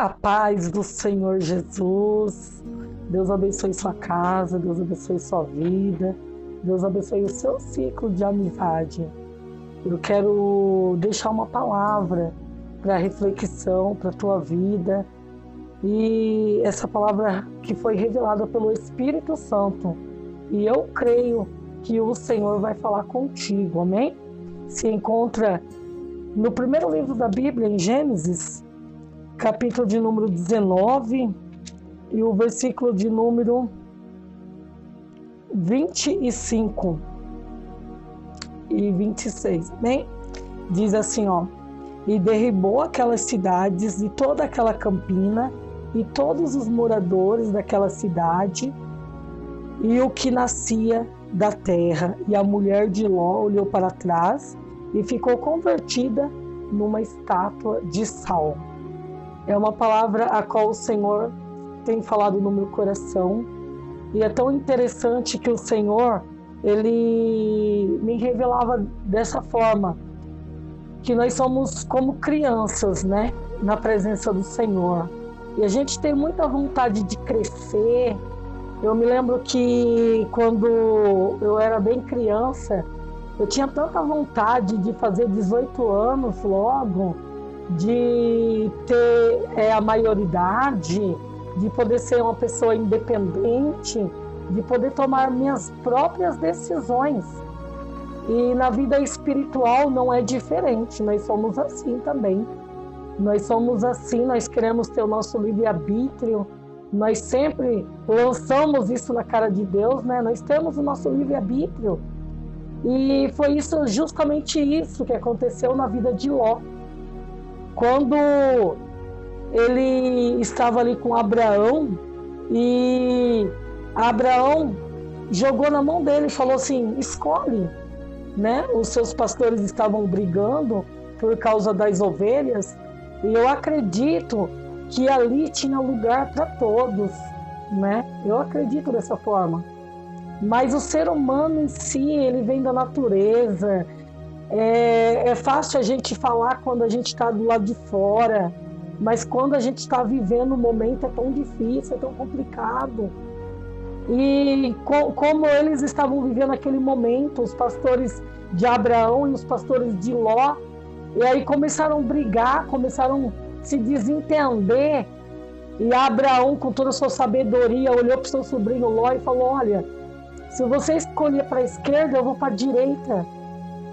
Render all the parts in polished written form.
A paz do Senhor Jesus. Deus abençoe sua casa, Deus abençoe sua vida, Deus abençoe o seu ciclo de amizade. Eu quero deixar uma palavra para reflexão, para a tua vida. E essa palavra que foi revelada pelo Espírito Santo. E eu creio que o Senhor vai falar contigo, amém? Se encontra no primeiro livro da Bíblia, em Gênesis, capítulo de número 19 e o versículo de número 25 e 26, amém? Diz assim, ó: e derribou aquelas cidades e toda aquela campina e todos os moradores daquela cidade e o que nascia da terra. E a mulher de Ló olhou para trás e ficou convertida numa estátua de sal. É uma palavra a qual o Senhor tem falado no meu coração. E é tão interessante que o Senhor, Ele me revelava dessa forma, que nós somos como crianças, né? Na presença do Senhor. E a gente tem muita vontade de crescer. Eu me lembro que quando eu era bem criança, eu tinha tanta vontade de fazer 18 anos logo, de ter a maioridade, de poder ser uma pessoa independente, de poder tomar minhas próprias decisões. E na vida espiritual não é diferente, nós somos assim também. Nós somos assim, nós queremos ter o nosso livre-arbítrio, nós sempre lançamos isso na cara de Deus, né? Nós temos o nosso livre-arbítrio. E foi isso, justamente isso que aconteceu na vida de Ló. Quando ele estava ali com Abraão, e Abraão jogou na mão dele e falou assim: escolhe, né? Os seus pastores estavam brigando por causa das ovelhas, e eu acredito que ali tinha lugar para todos, né? Eu acredito dessa forma. Mas o ser humano em si, ele vem da natureza. É fácil a gente falar quando a gente está do lado de fora, mas quando a gente está vivendo o momento é tão difícil, é tão complicado. E como eles estavam vivendo aquele momento, os pastores de Abraão e os pastores de Ló, e aí começaram a brigar, começaram a se desentender. E Abraão, com toda a sua sabedoria, olhou para o seu sobrinho Ló e falou: olha, se você escolher para a esquerda, eu vou para a direita.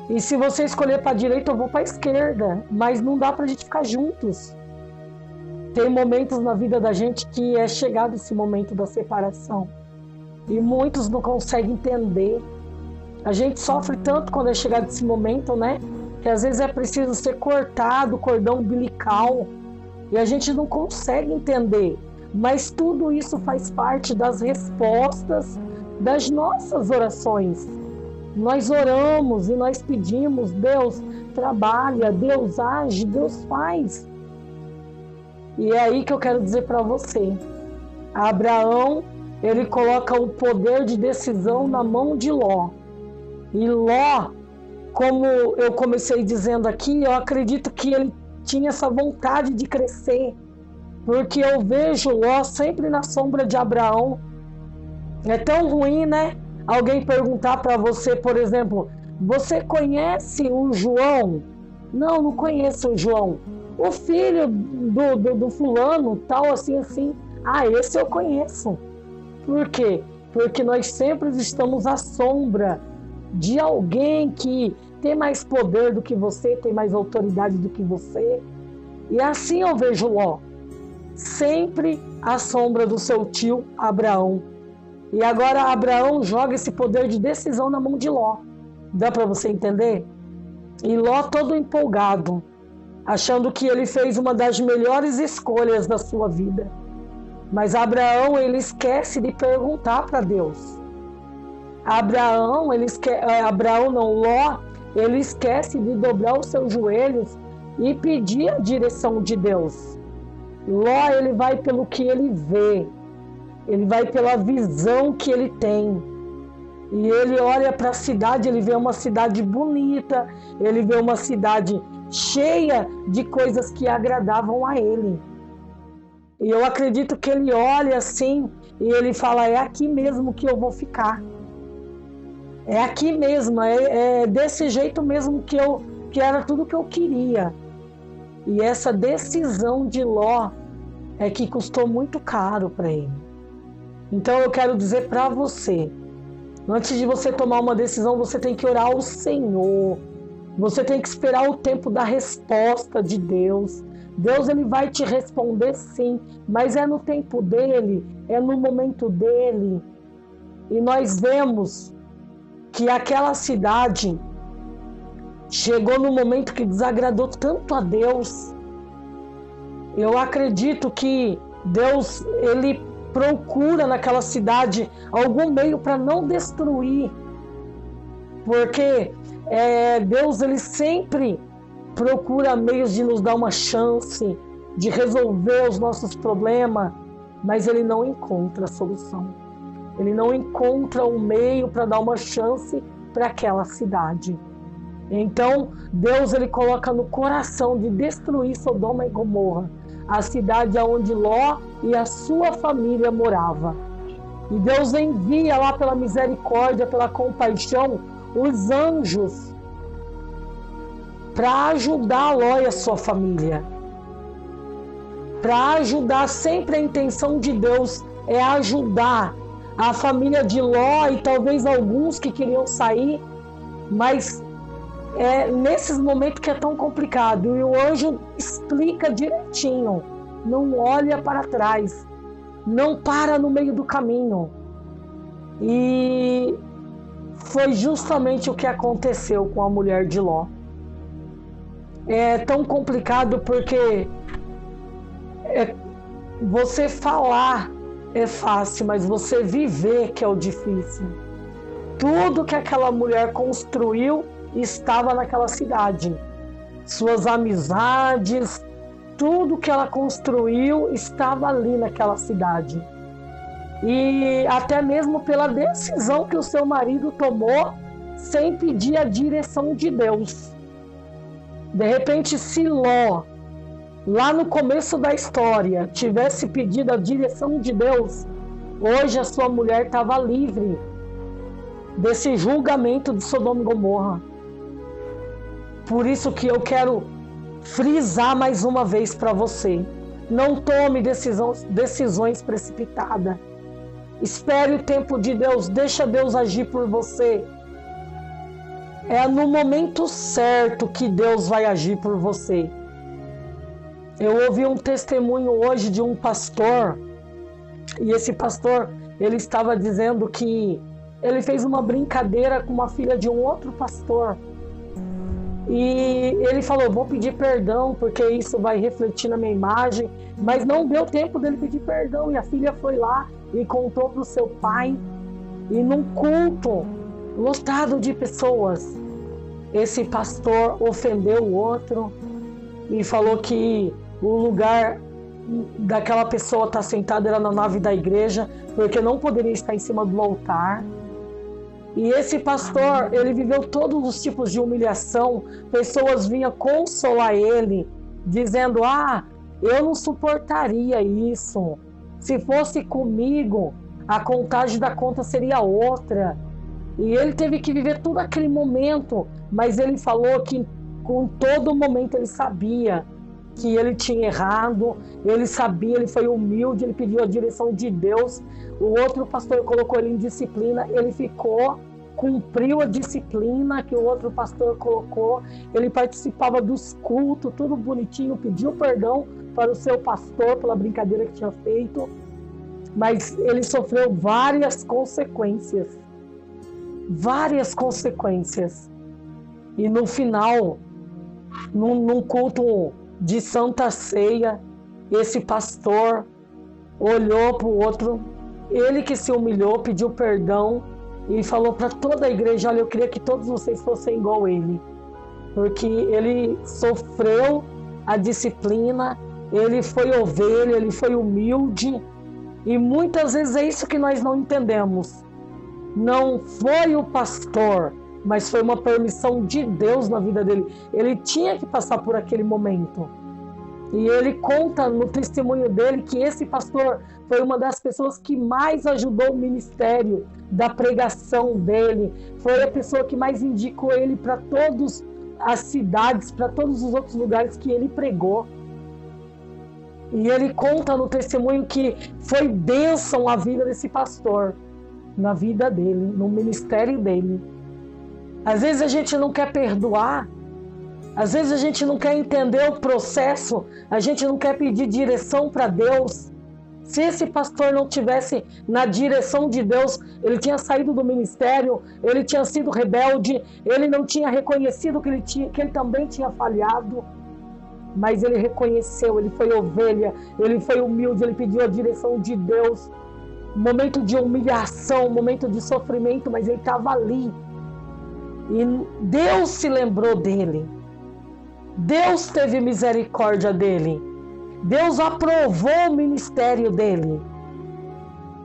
E se você escolher para a direita, eu vou para a esquerda. Mas não dá para a gente ficar juntos. Tem momentos na vida da gente que é chegado esse momento da separação. E muitos não conseguem entender. A gente sofre tanto quando é chegado esse momento, né? Que às vezes é preciso ser cortado o cordão umbilical. E a gente não consegue entender. Mas tudo isso faz parte das respostas das nossas orações. Nós oramos e nós pedimos: Deus trabalha, Deus age, Deus faz. E é aí que eu quero dizer para você: Abraão, ele coloca o poder de decisão na mão de Ló. E Ló, como eu comecei dizendo aqui, eu acredito que ele tinha essa vontade de crescer, porque eu vejo Ló sempre na sombra de Abraão. É tão ruim, né? Alguém perguntar para você, por exemplo: você conhece o João? Não, não conheço o João. O filho do fulano, tal, assim, assim. Ah, esse eu conheço. Por quê? Porque nós sempre estamos à sombra de alguém que tem mais poder do que você, tem mais autoridade do que você. E assim eu vejo Ló, sempre à sombra do seu tio Abraão. E agora Abraão joga esse poder de decisão na mão de Ló. Dá para você entender? E Ló todo empolgado, achando que ele fez uma das melhores escolhas da sua vida. Mas Abraão, ele esquece de perguntar para Deus. Ló, ele esquece de dobrar os seus joelhos e pedir a direção de Deus. Ló, ele vai pelo que ele vê. Ele vai pela visão que ele tem. E ele olha para a cidade, ele vê uma cidade bonita, ele vê uma cidade cheia de coisas que agradavam a ele. E eu acredito que ele olha assim e ele fala: é aqui mesmo que eu vou ficar. É aqui mesmo, é desse jeito mesmo que era tudo que eu queria. E essa decisão de Ló é que custou muito caro para ele. Então eu quero dizer para você, antes de você tomar uma decisão, você tem que orar ao Senhor. Você tem que esperar o tempo da resposta de Deus. Deus, ele vai te responder sim, mas é no tempo dele, é no momento dele. E nós vemos que aquela cidade chegou no momento que desagradou tanto a Deus. Eu acredito que Deus, ele procura naquela cidade algum meio para não destruir, porque Deus, ele sempre procura meios de nos dar uma chance de resolver os nossos problemas, mas ele não encontra a solução. Ele não encontra um meio para dar uma chance para aquela cidade. Então, Deus, ele coloca no coração de destruir Sodoma e Gomorra, a cidade onde Ló e a sua família morava. E Deus envia lá pela misericórdia, pela compaixão, os anjos para ajudar Ló e a sua família. Para ajudar, sempre a intenção de Deus é ajudar a família de Ló e talvez alguns que queriam sair, mas nesses momentos que é tão complicado. E o anjo explica direitinho, não olha para trás, não para no meio do caminho. E foi justamente o que aconteceu com a mulher de Ló. É tão complicado porque você falar é fácil, mas você viver que é o difícil. Tudo que aquela mulher construiu estava naquela cidade. Suas amizades, tudo que ela construiu estava ali naquela cidade. E até mesmo pela decisão que o seu marido tomou sem pedir a direção de Deus. De repente, se Ló, lá no começo da história, tivesse pedido a direção de Deus, hoje a sua mulher estava livre desse julgamento de Sodoma e Gomorra. Por isso que eu quero frisar mais uma vez para você: não tome decisões precipitadas. Espere o tempo de Deus, deixa Deus agir por você. É no momento certo que Deus vai agir por você. Eu ouvi um testemunho hoje de um pastor, e esse pastor, ele estava dizendo que ele fez uma brincadeira com uma filha de um outro pastor. E ele falou: vou pedir perdão porque isso vai refletir na minha imagem, mas não deu tempo dele pedir perdão, e a filha foi lá e contou para o seu pai, e num culto lotado de pessoas, esse pastor ofendeu o outro e falou que o lugar daquela pessoa estar sentada era na nave da igreja, porque não poderia estar em cima do altar. E esse pastor, ele viveu todos os tipos de humilhação. Pessoas vinham consolar ele, dizendo: eu não suportaria isso. Se fosse comigo, a contagem da conta seria outra. E ele teve que viver todo aquele momento, mas ele falou que com todo momento ele sabia que ele tinha errado, ele sabia, ele foi humilde, ele pediu a direção de Deus. O outro pastor colocou ele em disciplina, ele ficou, cumpriu a disciplina que o outro pastor colocou, ele participava dos cultos, tudo bonitinho, pediu perdão para o seu pastor pela brincadeira que tinha feito, mas ele sofreu várias consequências. E no final, num culto de Santa Ceia, esse pastor olhou para o outro, ele que se humilhou, pediu perdão e falou para toda a igreja: olha, eu queria que todos vocês fossem igual ele, porque ele sofreu a disciplina, ele foi ovelha, ele foi humilde. E muitas vezes é isso que nós não entendemos. Não foi o pastor, mas foi uma permissão de Deus na vida dele. Ele tinha que passar por aquele momento. E ele conta no testemunho dele que esse pastor foi uma das pessoas que mais ajudou o ministério da pregação dele. Foi a pessoa que mais indicou ele para todas as cidades, para todos os outros lugares que ele pregou. E ele conta no testemunho que foi bênção a vida desse pastor, na vida dele, no ministério dele. Às vezes a gente não quer perdoar, às vezes a gente não quer entender o processo, a gente não quer pedir direção para Deus. Se esse pastor não tivesse na direção de Deus, ele tinha saído do ministério, ele tinha sido rebelde, ele não tinha reconhecido que ele também tinha falhado. Mas ele reconheceu, ele foi ovelha, ele foi humilde, ele pediu a direção de Deus. Momento de humilhação, momento de sofrimento, mas ele estava ali. E Deus se lembrou dele. Deus teve misericórdia dele. Deus aprovou o ministério dele.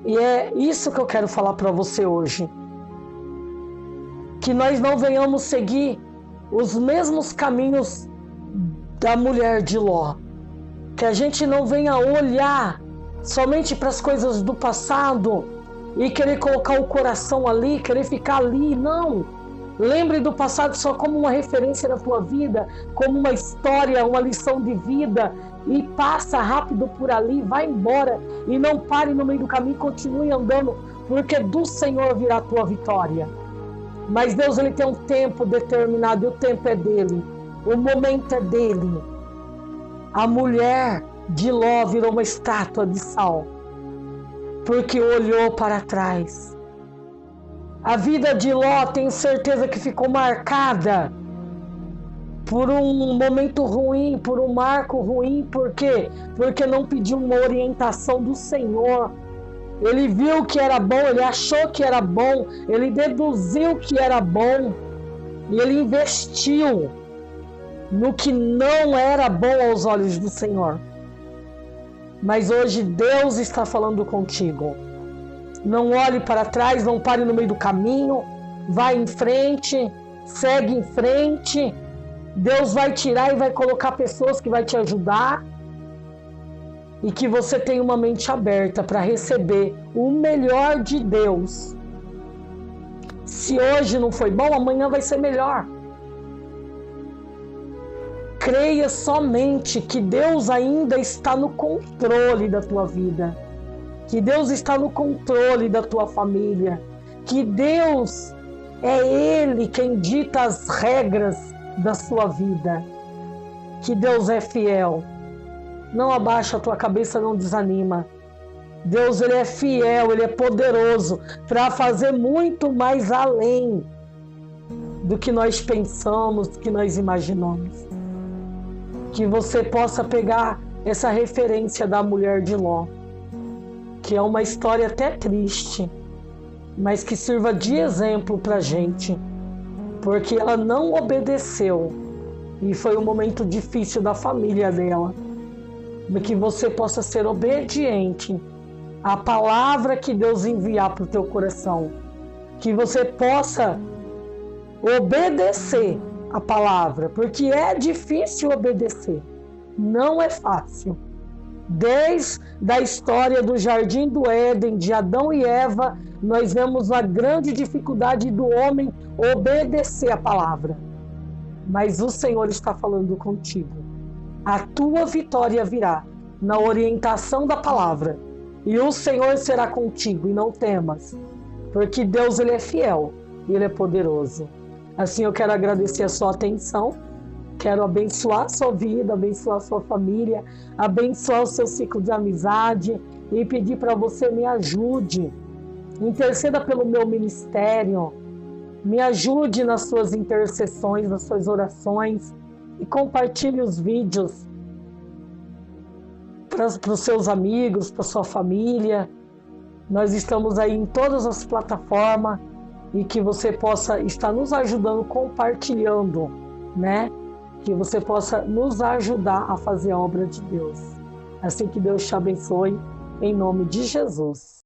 E é isso que eu quero falar para você hoje. Que nós não venhamos seguir os mesmos caminhos da mulher de Ló. Que a gente não venha olhar somente para as coisas do passado e querer colocar o coração ali, querer ficar ali. Não! Lembre do passado só como uma referência na tua vida, como uma história, uma lição de vida, e passa rápido por ali, vai embora e não pare no meio do caminho, continue andando, porque do Senhor virá a tua vitória. Mas Deus, ele tem um tempo determinado e o tempo é dele, o momento é dele. A mulher de Ló virou uma estátua de sal, porque olhou para trás. A vida de Ló, tenho certeza que ficou marcada por um momento ruim, por um marco ruim. Por quê? Porque não pediu uma orientação do Senhor. Ele viu que era bom, ele achou que era bom, ele deduziu que era bom e ele investiu no que não era bom aos olhos do Senhor. Mas hoje Deus está falando contigo. Não olhe para trás, não pare no meio do caminho, vai em frente, segue em frente. Deus vai tirar e vai colocar pessoas que vai te ajudar, e que você tenha uma mente aberta para receber o melhor de Deus. Se hoje não foi bom, amanhã vai ser melhor. Creia somente que Deus ainda está no controle da tua vida, que Deus está no controle da tua família, que Deus é Ele quem dita as regras da sua vida, que Deus é fiel. Não abaixa a tua cabeça, não desanima. Deus, ele é fiel, ele é poderoso para fazer muito mais além do que nós pensamos, do que nós imaginamos. Que você possa pegar essa referência da mulher de Ló, que é uma história até triste, mas que sirva de exemplo para a gente, porque ela não obedeceu e foi um momento difícil da família dela. Que você possa ser obediente à palavra que Deus enviar para o teu coração, que você possa obedecer a palavra, porque é difícil obedecer, não é fácil. Desde a história do Jardim do Éden, de Adão e Eva, nós vemos a grande dificuldade do homem obedecer a palavra. Mas o Senhor está falando contigo. A tua vitória virá na orientação da palavra, e o Senhor será contigo, e não temas, porque Deus, ele é fiel e ele é poderoso. Assim, eu quero agradecer a sua atenção, quero abençoar a sua vida, abençoar a sua família, abençoar o seu ciclo de amizade e pedir para você me ajude, interceda pelo meu ministério, me ajude nas suas intercessões, nas suas orações, e compartilhe os vídeos para os seus amigos, para sua família. Nós estamos aí em todas as plataformas, e que você possa estar nos ajudando, compartilhando, né? Que você possa nos ajudar a fazer a obra de Deus. Assim, que Deus te abençoe, em nome de Jesus.